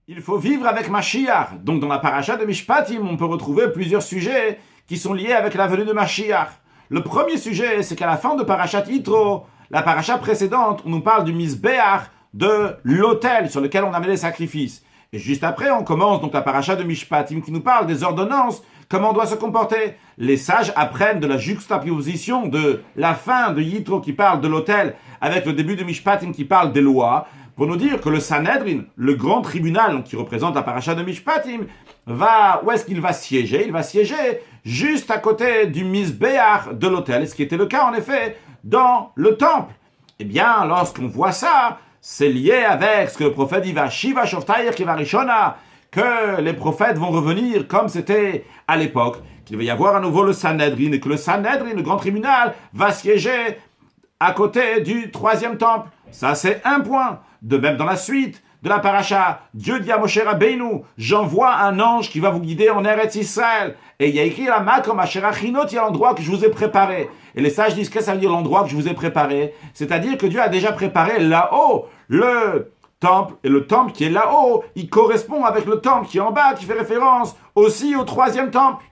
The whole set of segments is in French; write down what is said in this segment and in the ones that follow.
Il faut vivre avec Mashiach. Donc dans la paracha de Mishpatim, on peut retrouver plusieurs sujets qui sont liés avec la venue de Mashiach. Le premier sujet, c'est qu'à la fin de parachat Yitro, la paracha précédente, on nous parle du Mizbeach, de l'autel sur lequel on a mis les sacrifices. Et juste après, on commence donc la paracha de Mishpatim qui nous parle des ordonnances, comment on doit se comporter. Les sages apprennent de la juxtaposition de la fin de Yitro qui parle de l'autel avec le début de Mishpatim qui parle des lois, pour nous dire que le Sanhedrin, le grand tribunal qui représente la paracha de Mishpatim, où est-ce qu'il va siéger? Il va siéger juste à côté du Mizbeach de l'autel, ce qui était le cas en effet dans le temple. Eh bien, lorsqu'on voit ça, c'est lié avec ce que le prophète dit, Shiva Shoftaïr Kivarishona, que les prophètes vont revenir comme c'était à l'époque, qu'il va y avoir à nouveau le Sanhedrin, et que le Sanhedrin, le grand tribunal, va siéger à côté du troisième temple. Ça, c'est un point. De même, dans la suite de la paracha, Dieu dit à Moshe Rabbeinu, j'envoie un ange qui va vous guider en Eretz Israël. Et il y a écrit la Makom Asher Achinot, il y a l'endroit que je vous ai préparé. Et les sages disent, qu'est-ce que ça veut dire l'endroit que je vous ai préparé? C'est-à-dire que Dieu a déjà préparé là-haut le temple, et le temple qui est là-haut, il correspond avec le temple qui est en bas, qui fait référence aussi au troisième temple.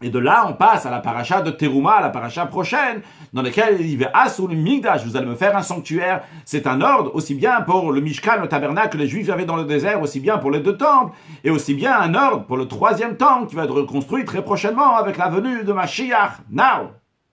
Et de là, on passe à la paracha de Teruma, la paracha prochaine, dans laquelle il dit « Asur le Migdash, vous allez me faire un sanctuaire ». C'est un ordre, aussi bien pour le Mishkan, le tabernacle que les Juifs avaient dans le désert, aussi bien pour les deux temples, et aussi bien un ordre pour le troisième temple qui va être reconstruit très prochainement avec la venue de Mashiach. Now